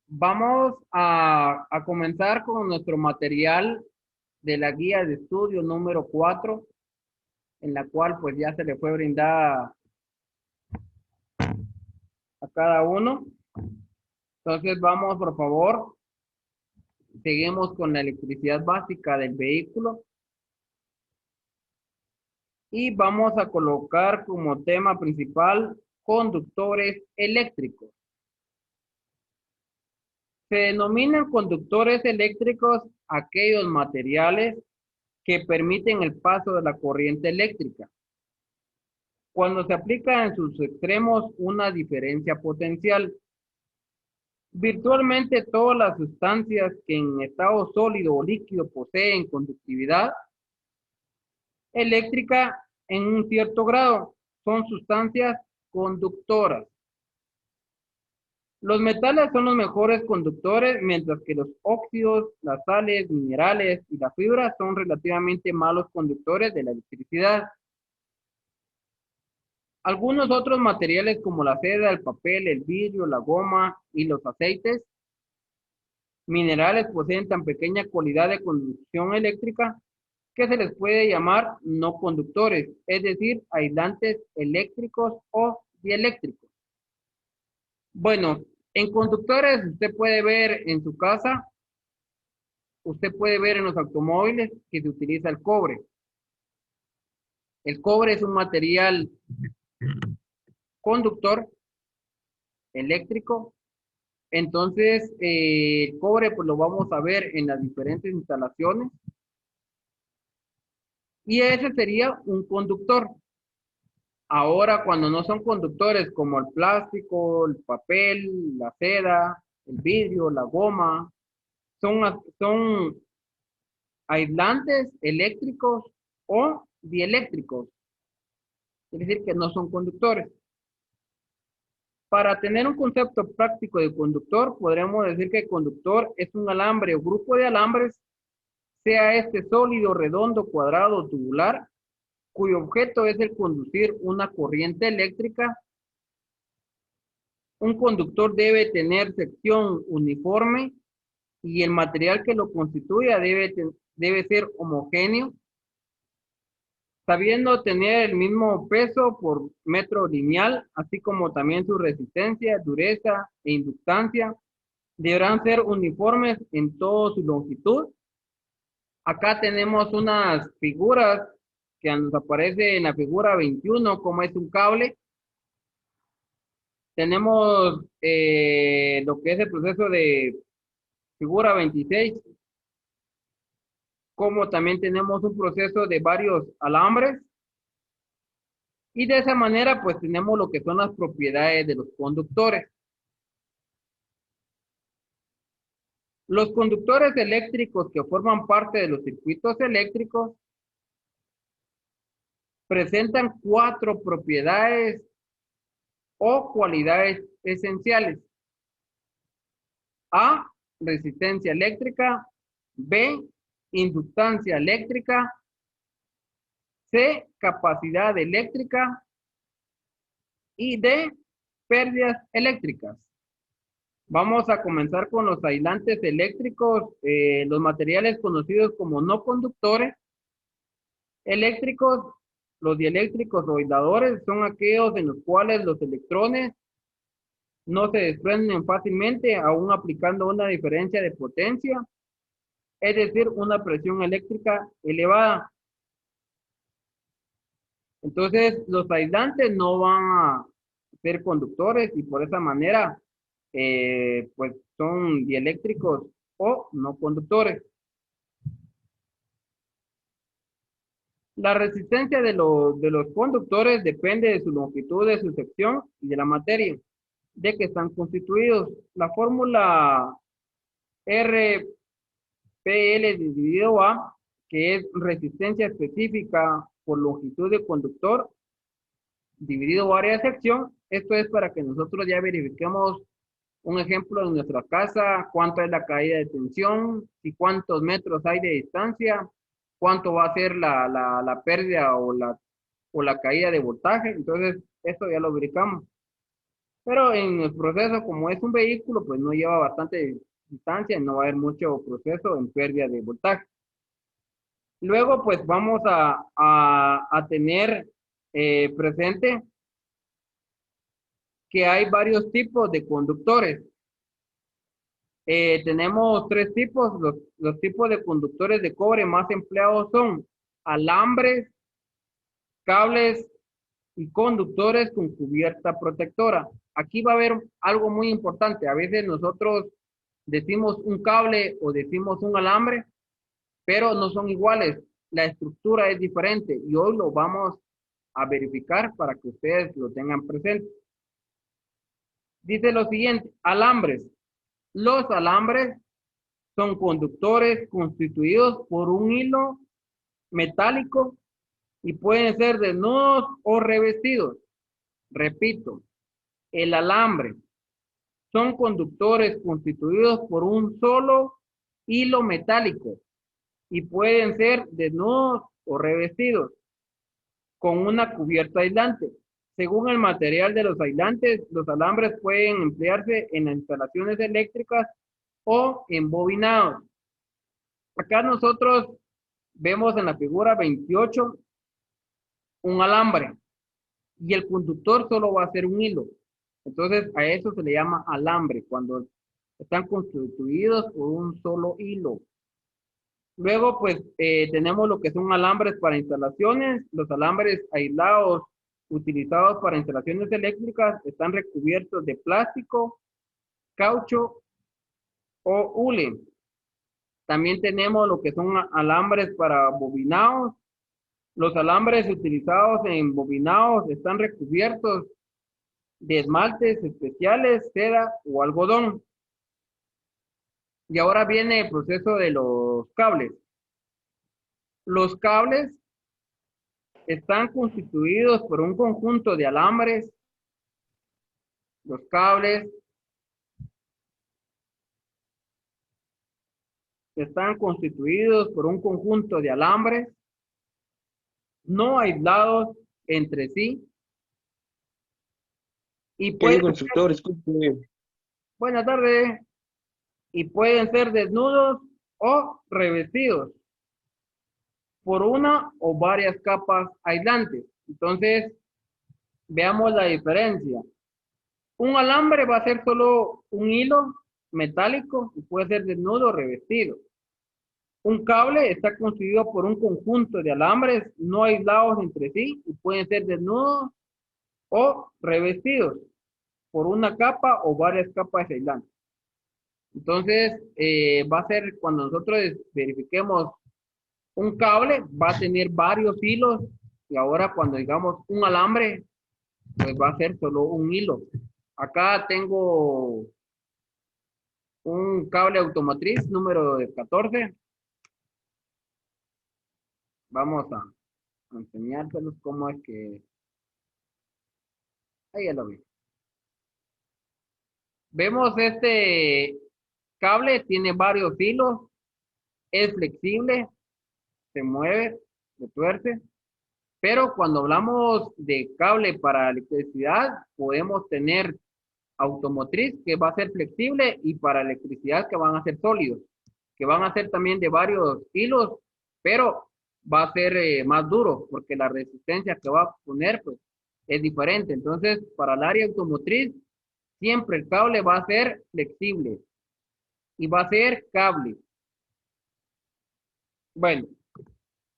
Vamos a comenzar con nuestro material de la guía de estudio número 4, en la cual pues ya se le fue brindada a cada uno. Entonces vamos, por favor, seguimos con la electricidad básica del vehículo y vamos a colocar como tema principal conductores eléctricos. Se denominan conductores eléctricos aquellos materiales que permiten el paso de la corriente eléctrica cuando se aplica en sus extremos una diferencia potencial. Virtualmente todas las sustancias que en estado sólido o líquido poseen conductividad eléctrica en un cierto grado son sustancias conductoras. Los metales son los mejores conductores, mientras que los óxidos, las sales, minerales y las fibras son relativamente malos conductores de la electricidad. Algunos otros materiales como la seda, el papel, el vidrio, la goma y los aceites minerales poseen tan pequeña cualidad de conducción eléctrica que se les puede llamar no conductores, es decir, aislantes eléctricos o dieléctricos. Bueno, en conductores usted puede ver en su casa, usted puede ver en los automóviles que se utiliza el cobre. El cobre es un material conductor eléctrico. Entonces, el cobre pues lo vamos a ver en las diferentes instalaciones y ese sería un conductor. Ahora, cuando no son conductores como el plástico, el papel, la seda, el vidrio, la goma, son aislantes eléctricos o dieléctricos, es decir, que no son conductores. Para tener un concepto práctico de conductor, podremos decir que el conductor es un alambre o grupo de alambres, sea este sólido, redondo, cuadrado o tubular, cuyo objeto es el conducir una corriente eléctrica. Un conductor debe tener sección uniforme y el material que lo constituya debe ser homogéneo, sabiendo tener el mismo peso por metro lineal, así como también su resistencia, dureza e inductancia. Deberán ser uniformes en toda su longitud. Acá tenemos unas figuras que nos aparece en la figura 21, como es un cable. Tenemos lo que es el proceso de figura 26, como también tenemos un proceso de varios alambres. Y de esa manera, pues tenemos lo que son las propiedades de los conductores. Los conductores eléctricos que forman parte de los circuitos eléctricos presentan cuatro propiedades o cualidades esenciales. A, resistencia eléctrica. B, inductancia eléctrica. C, capacidad eléctrica. Y D, pérdidas eléctricas. Vamos a comenzar con los aislantes eléctricos, los materiales conocidos como no conductores eléctricos. Los dieléctricos o aisladores son aquellos en los cuales los electrones no se desprenden fácilmente, aún aplicando una diferencia de potencia, es decir, una presión eléctrica elevada. Entonces, los aislantes no van a ser conductores y por esa manera, pues son dieléctricos o no conductores. La resistencia de los conductores depende de su longitud, de su sección y de la materia de que están constituidos. La fórmula RPL dividido A, que es resistencia específica por longitud de conductor, dividido área de sección. Esto es para que nosotros ya verifiquemos un ejemplo en nuestra casa, cuánto es la caída de tensión, y cuántos metros hay de distancia, cuánto va a ser la pérdida o la caída de voltaje. Entonces, esto ya lo verificamos. Pero en el proceso, como es un vehículo, pues no lleva bastante distancia, no va a haber mucho proceso en pérdida de voltaje. Luego, pues vamos a tener presente que hay varios tipos de conductores. Tenemos tres tipos. Los tipos de conductores de cobre más empleados son alambres, cables y conductores con cubierta protectora. Aquí va a haber algo muy importante. A veces nosotros decimos un cable o decimos un alambre, pero no son iguales. La estructura es diferente y hoy lo vamos a verificar para que ustedes lo tengan presente. Dice lo siguiente, alambres. Los alambres son conductores constituidos por un hilo metálico y pueden ser desnudos o revestidos. Repito, el alambre son conductores constituidos por un solo hilo metálico y pueden ser desnudos o revestidos con una cubierta aislante. Según el material de los aislantes, los alambres pueden emplearse en las instalaciones eléctricas o embobinados. Acá nosotros vemos en la figura 28 un alambre y el conductor solo va a ser un hilo. Entonces a eso se le llama alambre, cuando están constituidos por un solo hilo. Luego, pues, tenemos lo que son alambres para instalaciones. Los alambres aislados utilizados para instalaciones eléctricas están recubiertos de plástico, caucho o hule. También tenemos lo que son alambres para bobinados. Los alambres utilizados en bobinados están recubiertos de esmaltes especiales, seda o algodón. Y ahora viene el proceso de los cables. Los cables están constituidos por un conjunto de alambres. Los cables están constituidos por un conjunto de alambres no aislados entre sí y Querido pueden ser, constructor, disculpe, buenas tardes, y pueden ser desnudos o revestidos por una o varias capas aislantes. Entonces, veamos la diferencia. Un alambre va a ser solo un hilo metálico y puede ser desnudo o revestido. Un cable está constituido por un conjunto de alambres no aislados entre sí y pueden ser desnudos o revestidos por una capa o varias capas aislantes. Entonces, va a ser cuando nosotros verifiquemos un cable, va a tener varios hilos y ahora cuando digamos un alambre, pues va a ser solo un hilo. Acá tengo un cable automotriz número 14. Vamos a enseñárselos cómo es que... Ahí ya lo vi. Vemos este cable, tiene varios hilos, es flexible, se mueve, se tuerce, pero cuando hablamos de cable para electricidad, podemos tener automotriz que va a ser flexible y para electricidad que van a ser sólidos, que van a ser también de varios hilos, pero va a ser más duro porque la resistencia que va a poner pues, es diferente. Entonces, para el área automotriz, siempre el cable va a ser flexible y va a ser cable. Bueno,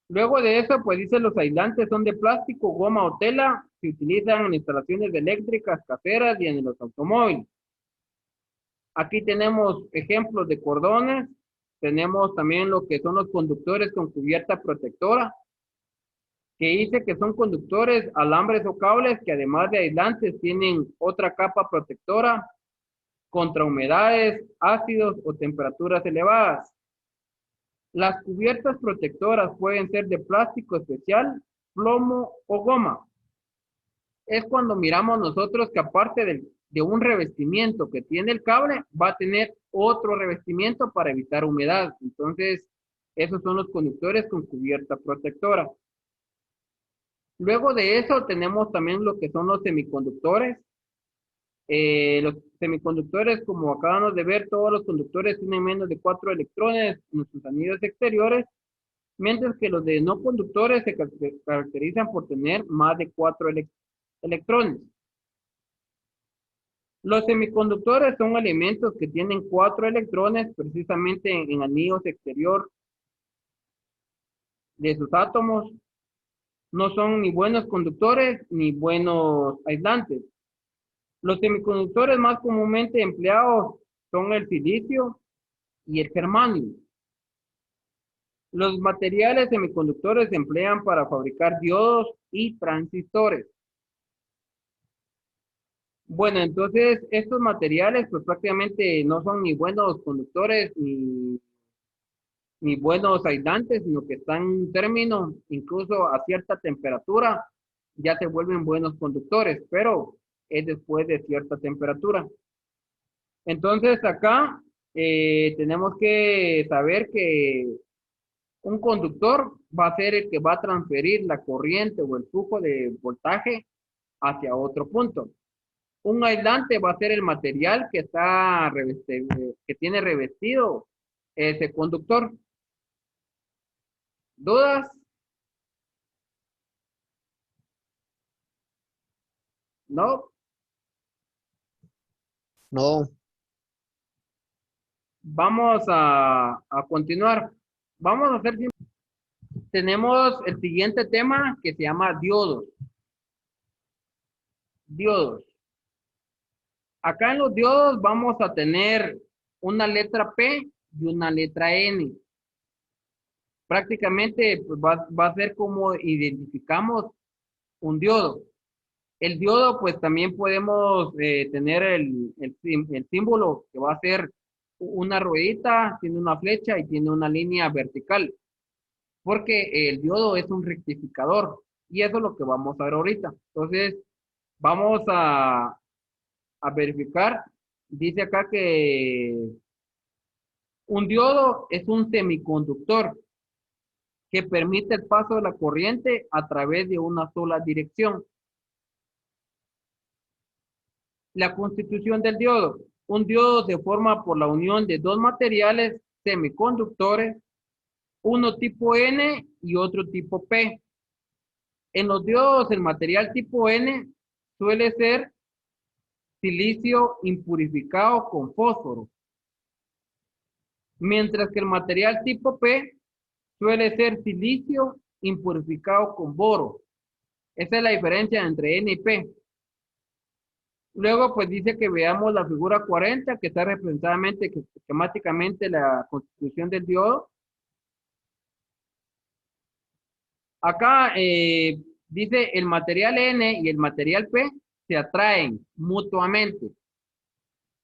luego de eso, pues dice los aislantes son de plástico, goma o tela, se utilizan en instalaciones eléctricas caseras y en los automóviles. Aquí tenemos ejemplos de cordones, tenemos también lo que son los conductores con cubierta protectora, que dice que son conductores, alambres o cables que además de aislantes tienen otra capa protectora contra humedades, ácidos o temperaturas elevadas. Las cubiertas protectoras pueden ser de plástico especial, plomo o goma. Es cuando miramos nosotros que aparte de un revestimiento que tiene el cable, va a tener otro revestimiento para evitar humedad. Entonces, esos son los conductores con cubierta protectora. Luego de eso tenemos también lo que son los semiconductores. Los semiconductores, como acabamos de ver, todos los conductores tienen menos de 4 electrones en sus anillos exteriores, mientras que los de no conductores se caracterizan por tener más de 4 electrones. Los semiconductores son elementos que tienen 4 electrones precisamente en anillos exterior de sus átomos. No son ni buenos conductores ni buenos aislantes. Los semiconductores más comúnmente empleados son el silicio y el germanio. Los materiales semiconductores se emplean para fabricar diodos y transistores. Bueno, entonces estos materiales pues prácticamente no son ni buenos conductores ni buenos aislantes, sino que están en un término, incluso a cierta temperatura, ya se vuelven buenos conductores, pero es después de cierta temperatura. Entonces acá tenemos que saber que un conductor va a ser el que va a transferir la corriente o el flujo de voltaje hacia otro punto. Un aislante va a ser el material que está que tiene revestido ese conductor. ¿Dudas? ¿No? No, Vamos a continuar. Vamos a hacer, tenemos el siguiente tema que se llama diodos. Diodos. Acá en los diodos vamos a tener una letra P y una letra N. Prácticamente pues, va a ser como identificamos un diodo. El diodo, pues también podemos tener el símbolo que va a ser una ruedita, tiene una flecha y tiene una línea vertical, porque el diodo es un rectificador y eso es lo que vamos a ver ahorita. Entonces, vamos a verificar. Dice acá que un diodo es un semiconductor que permite el paso de la corriente a través de una sola dirección. La constitución del diodo. Un diodo se forma por la unión de dos materiales semiconductores, uno tipo N y otro tipo P. En los diodos, el material tipo N suele ser silicio impurificado con fósforo, mientras que el material tipo P suele ser silicio impurificado con boro. Esa es la diferencia entre N y P. Luego, pues dice que veamos la figura 40, que está represensadamente, que esquemáticamente la constitución del diodo. Acá dice el material N y el material P se atraen mutuamente,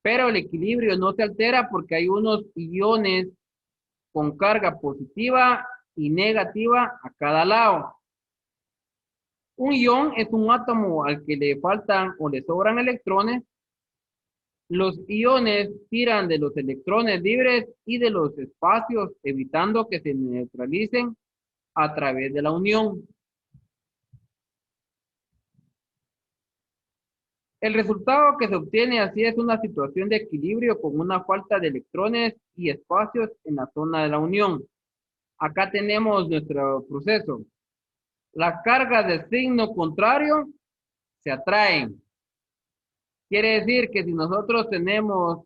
pero el equilibrio no se altera porque hay unos iones con carga positiva y negativa a cada lado. Un ion es un átomo al que le faltan o le sobran electrones. Los iones tiran de los electrones libres y de los espacios, evitando que se neutralicen a través de la unión. El resultado que se obtiene así es una situación de equilibrio con una falta de electrones y espacios en la zona de la unión. Acá tenemos nuestro proceso. Las cargas de signo contrario se atraen. Quiere decir que si nosotros tenemos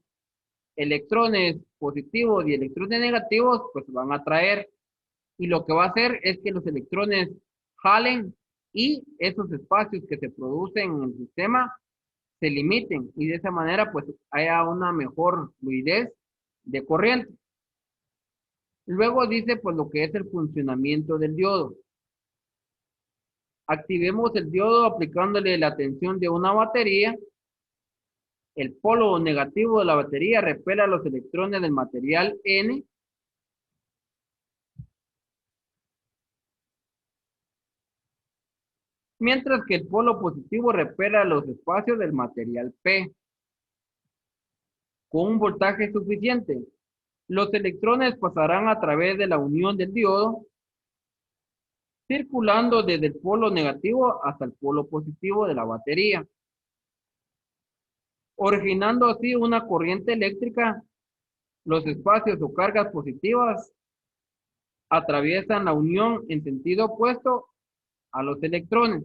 electrones positivos y electrones negativos, pues se van a atraer. Y lo que va a hacer es que los electrones jalen y esos espacios que se producen en el sistema se limiten y de esa manera pues haya una mejor fluidez de corriente. Luego dice pues lo que es el funcionamiento del diodo. Activemos el diodo aplicándole la tensión de una batería. El polo negativo de la batería repele a los electrones del material N. Mientras que el polo positivo repele a los espacios del material P. Con un voltaje suficiente, los electrones pasarán a través de la unión del diodo, circulando desde el polo negativo hasta el polo positivo de la batería. originando así una corriente eléctrica. Los espacios o cargas positivas atraviesan la unión en sentido opuesto a los electrones.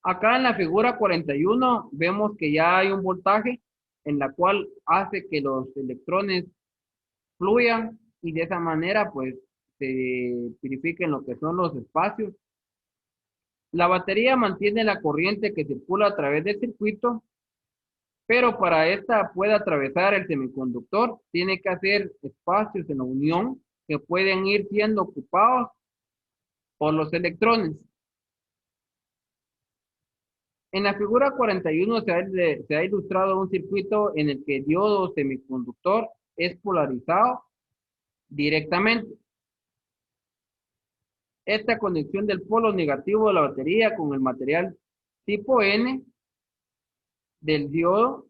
Acá en la figura 41 vemos que ya hay un voltaje en la cual hace que los electrones fluyan y de esa manera pues se purifiquen lo que son los espacios. La batería mantiene la corriente que circula a través del circuito, pero para esta pueda atravesar el semiconductor, tiene que hacer espacios en la unión que pueden ir siendo ocupados por los electrones. En la figura 41 se ha ilustrado un circuito en el que el diodo semiconductor es polarizado directamente. Esta conexión del polo negativo de la batería con el material tipo N del diodo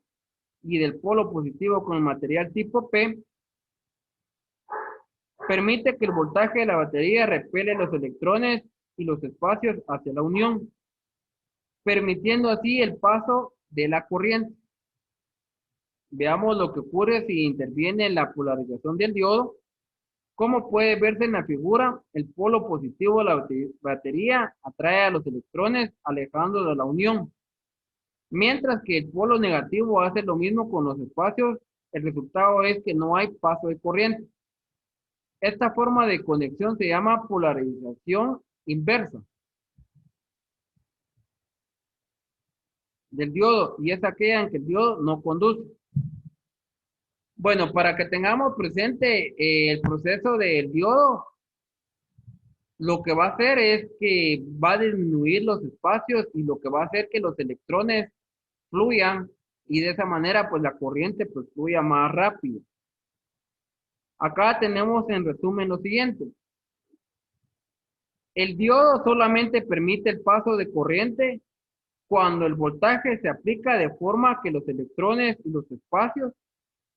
y del polo positivo con el material tipo P permite que el voltaje de la batería repele los electrones y los espacios hacia la unión, permitiendo así el paso de la corriente. Veamos lo que ocurre si interviene la polarización del diodo. Como puede verse en la figura, el polo positivo de la batería atrae a los electrones alejando de la unión, mientras que el polo negativo hace lo mismo con los espacios. El resultado es que no hay paso de corriente. Esta forma de conexión se llama polarización inversa del diodo y es aquella en que el diodo no conduce. Bueno, para que tengamos presente el proceso del diodo, lo que va a hacer es que va a disminuir los espacios y lo que va a hacer que los electrones fluyan y de esa manera pues la corriente pues fluya más rápido. Acá tenemos en resumen lo siguiente. El diodo solamente permite el paso de corriente cuando el voltaje se aplica de forma que los electrones y los espacios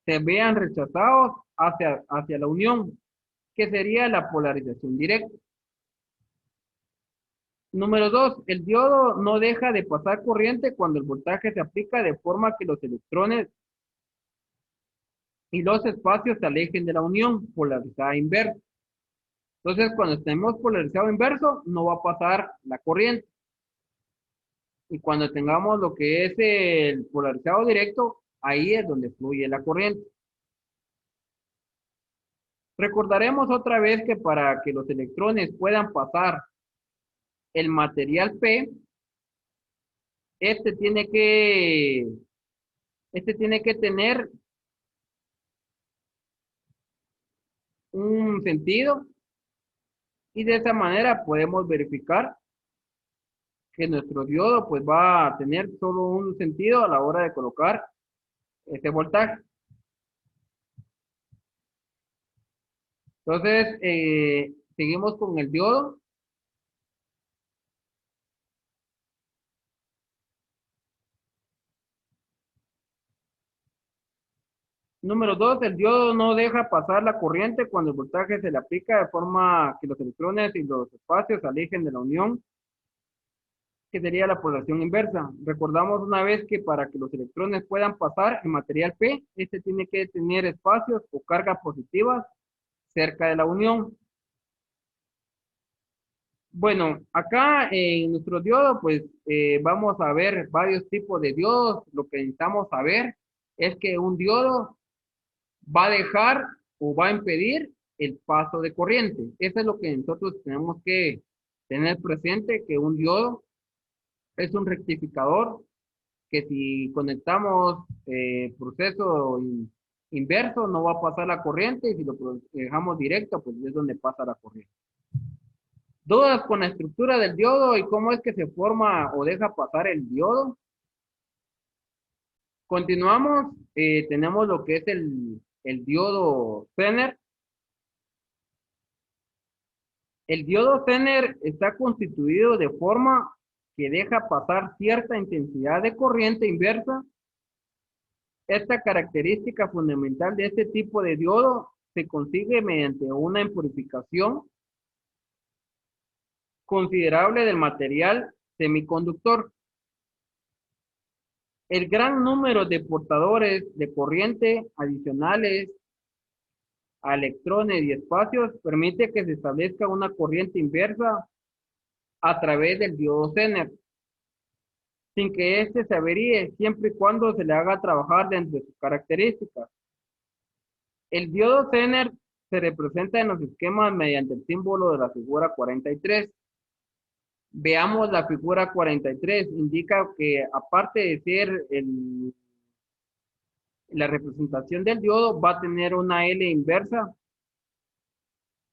se vean rechazados hacia la unión, que sería la polarización directa. Número 2, el diodo no deja de pasar corriente cuando el voltaje se aplica de forma que los electrones y los espacios se alejen de la unión polarizada inversa. Entonces, cuando estemos polarizado inverso, no va a pasar la corriente. Y cuando tengamos lo que es el polarizado directo, ahí es donde fluye la corriente. Recordaremos otra vez que para que los electrones puedan pasar el material P, este tiene que, este tiene que tener un sentido y de esa manera podemos verificar que nuestro diodo pues va a tener solo un sentido a la hora de colocar este voltaje. Entonces, seguimos con el diodo. Número 2, el diodo no deja pasar la corriente cuando el voltaje se le aplica de forma que los electrones y los espacios se alejen de la unión, que sería la polarización inversa. Recordamos una vez que para que los electrones puedan pasar el material P, este tiene que tener espacios o cargas positivas cerca de la unión. Bueno, acá en nuestro diodo, pues vamos a ver varios tipos de diodos. Lo que necesitamos saber es que un diodo va a dejar o va a impedir el paso de corriente. Eso es lo que nosotros tenemos que tener presente, que un diodo es un rectificador, que si conectamos proceso inverso no va a pasar la corriente y si lo dejamos directo, pues es donde pasa la corriente. Dudas con la estructura del diodo y cómo es que se forma o deja pasar el diodo. Continuamos, tenemos lo que es el diodo Zener. El diodo Zener está constituido de forma que deja pasar cierta intensidad de corriente inversa. Esta característica fundamental de este tipo de diodo se consigue mediante una impurificación considerable del material semiconductor. El gran número de portadores de corriente adicionales a electrones y espacios permite que se establezca una corriente inversa a través del diodo Zener, sin que éste se averíe, siempre y cuando se le haga trabajar dentro de sus características. El diodo Zener se representa en los esquemas mediante el símbolo de la figura 43. Veamos la figura 43, indica que aparte de ser la representación del diodo, va a tener una L inversa,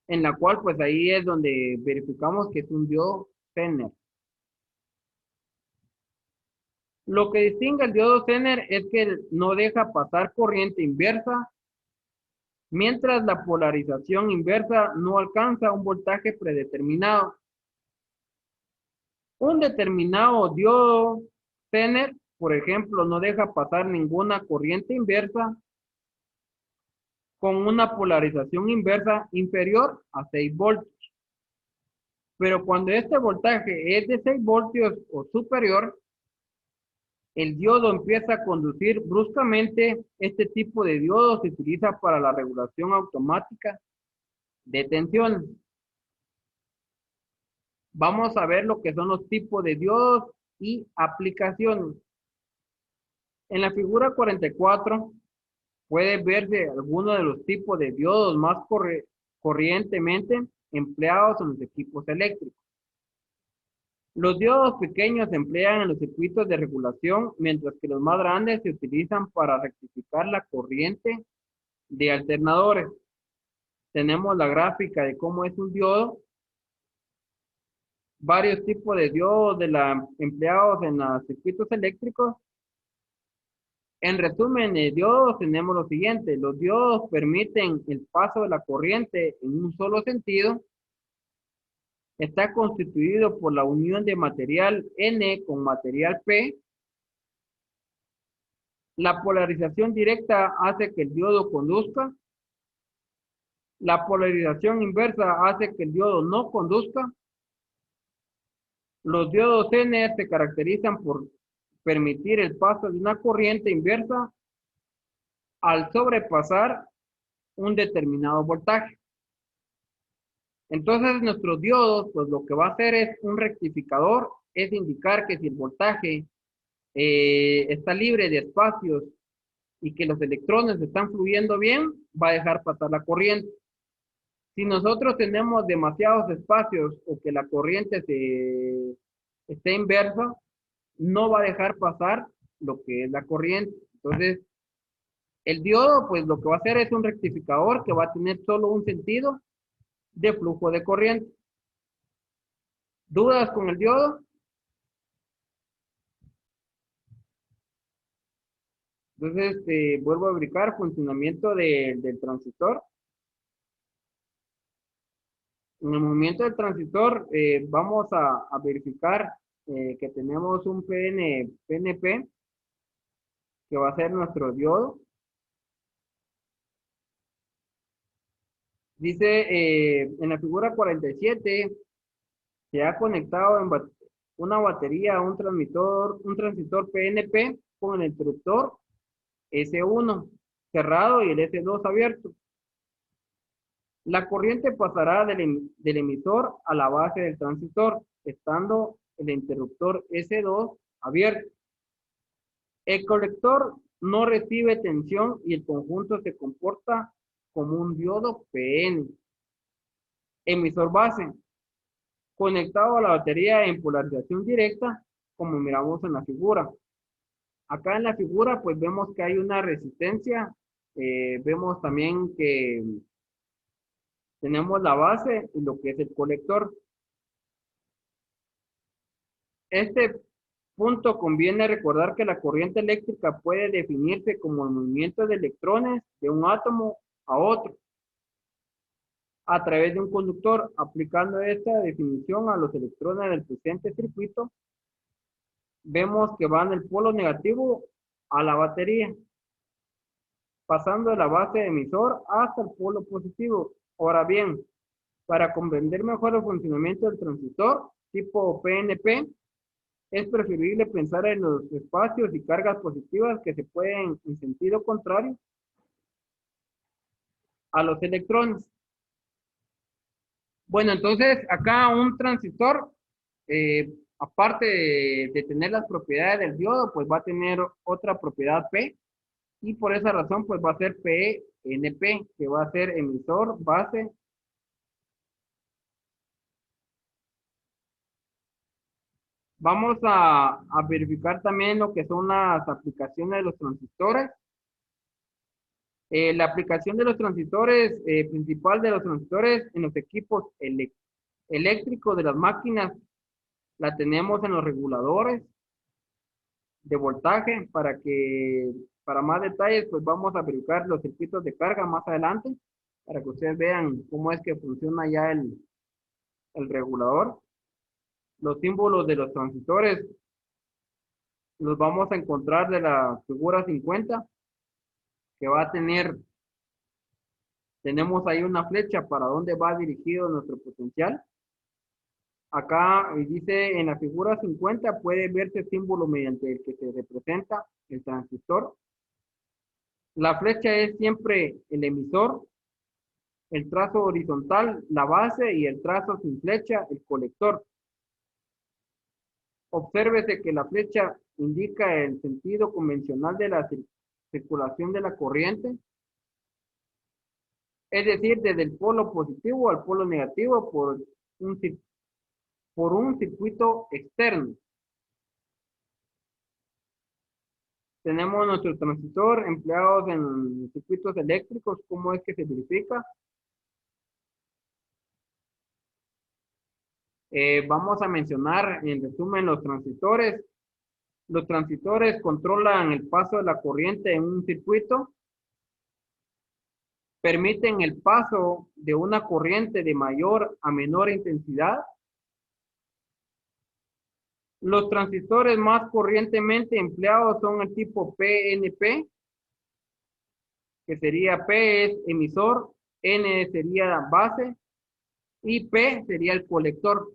en la cual pues ahí es donde verificamos que es un diodo Zener. Lo que distingue el diodo Zener es que no deja pasar corriente inversa, mientras la polarización inversa no alcanza un voltaje predeterminado. Un determinado diodo Zener, por ejemplo, no deja pasar ninguna corriente inversa con una polarización inversa inferior a 6 voltios. Pero cuando este voltaje es de 6 voltios o superior, el diodo empieza a conducir bruscamente. Este tipo de diodo se utiliza para la regulación automática de tensiones. Vamos a ver lo que son los tipos de diodos y aplicaciones. En la figura 44 puede verse algunos de los tipos de diodos más corrientemente empleados en los equipos eléctricos. Los diodos pequeños se emplean en los circuitos de regulación, mientras que los más grandes se utilizan para rectificar la corriente de alternadores. Tenemos la gráfica de cómo es un diodo, varios tipos de diodos empleados en los circuitos eléctricos. En resumen, de diodos tenemos lo siguiente: los diodos permiten el paso de la corriente en un solo sentido. Está constituido por la unión de material N con material P. La polarización directa hace que el diodo conduzca. La polarización inversa hace que el diodo no conduzca. Los diodos Zener se caracterizan por permitir el paso de una corriente inversa al sobrepasar un determinado voltaje. Entonces nuestros diodos, pues lo que va a hacer es un rectificador, es indicar que si el voltaje está libre de espacios y que los electrones están fluyendo bien, va a dejar pasar la corriente. Si nosotros tenemos demasiados espacios o que la corriente esté inversa, no va a dejar pasar lo que es la corriente. Entonces, el diodo, pues lo que va a hacer es un rectificador que va a tener solo un sentido de flujo de corriente. ¿Dudas con el diodo? Entonces, vuelvo a ubicar funcionamiento del transistor. En el movimiento del transistor, vamos a verificar que tenemos un PNP, que va a ser nuestro diodo. Dice en la figura 47, se ha conectado una batería a un transistor PNP con el interruptor S1 cerrado y el S2 abierto. La corriente pasará del emisor a la base del transistor, estando el interruptor S2 abierto. El colector no recibe tensión y el conjunto se comporta como un diodo PN. Emisor base, conectado a la batería en polarización directa, como miramos en la figura. Acá en la figura, pues vemos que hay una resistencia. Vemos también que tenemos la base y lo que es el colector. Este punto conviene recordar que la corriente eléctrica puede definirse como el movimiento de electrones de un átomo a otro a través de un conductor. Aplicando esta definición a los electrones del presente circuito, vemos que van del polo negativo a la batería, pasando de la base de emisor hasta el polo positivo. Ahora bien, para comprender mejor el funcionamiento del transistor tipo PNP, Es preferible pensar en los espacios y cargas positivas que se pueden en sentido contrario a los electrones. Bueno, entonces acá un transistor, aparte de tener las propiedades del diodo, pues va a tener otra propiedad P, y por esa razón pues va a ser PNP, que va a ser emisor, base. Vamos a verificar también lo que son las aplicaciones de los transistores. La aplicación de los transistores, principal de los transistores en los equipos eléctricos de las máquinas, la tenemos en los reguladores de voltaje. Para más detalles, pues vamos a verificar los circuitos de carga más adelante, para que ustedes vean cómo es que funciona ya el regulador. Los símbolos de los transistores los vamos a encontrar de la figura 50, que va a tenemos ahí una flecha para dónde va dirigido nuestro potencial. Acá dice en la figura 50 puede verse el símbolo mediante el que se representa el transistor. La flecha es siempre el emisor, el trazo horizontal, la base, y el trazo sin flecha, el colector. Obsérvese que la flecha indica el sentido convencional de la circulación de la corriente, es decir, desde el polo positivo al polo negativo por un circuito externo. Tenemos nuestro transistor empleados en circuitos eléctricos. ¿Cómo es que se verifica? Vamos a mencionar en resumen los transistores. Los transistores controlan el paso de la corriente en un circuito, permiten el paso de una corriente de mayor a menor intensidad. Los transistores más corrientemente empleados son el tipo PNP, que sería P es emisor, N sería base y P sería el colector.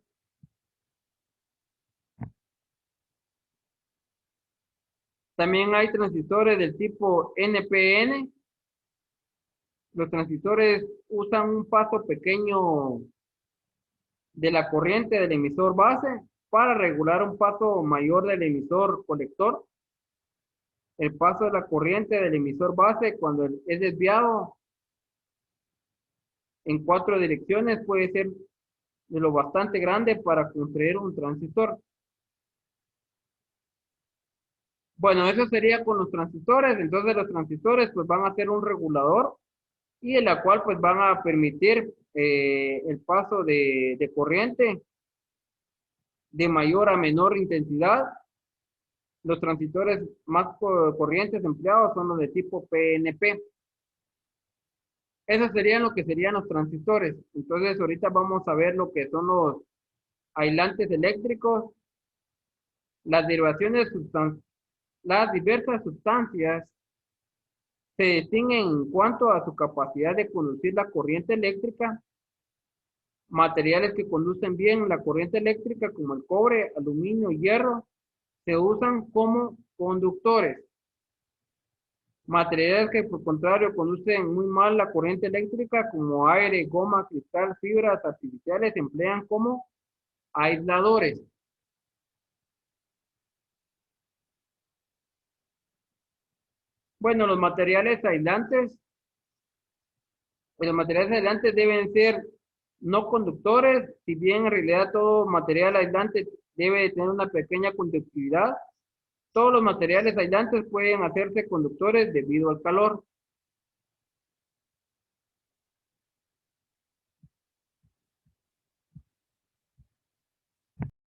También hay transistores del tipo NPN. Los transistores usan un paso pequeño de la corriente del emisor base para regular un paso mayor del emisor colector. El paso de la corriente del emisor base, cuando es desviado en 4 direcciones, puede ser de lo bastante grande para construir un transistor. Bueno, eso sería con los transistores. Entonces los transistores pues van a ser un regulador, y en la cual pues van a permitir el paso de corriente de mayor a menor intensidad. Los transistores más corrientes empleados son los de tipo PNP. Eso serían lo que serían los transistores. Entonces ahorita vamos a ver lo que son los aislantes eléctricos, las derivaciones, las diversas sustancias se distinguen en cuanto a su capacidad de conducir la corriente eléctrica. Materiales que conducen bien la corriente eléctrica, como el cobre, aluminio y hierro, se usan como conductores. Materiales que por contrario conducen muy mal la corriente eléctrica, como aire, goma, cristal, fibras artificiales, se emplean como aisladores. Bueno, los materiales aislantes deben ser no conductores, si bien en realidad todo material aislante debe tener una pequeña conductividad. Todos los materiales aislantes pueden hacerse conductores debido al calor.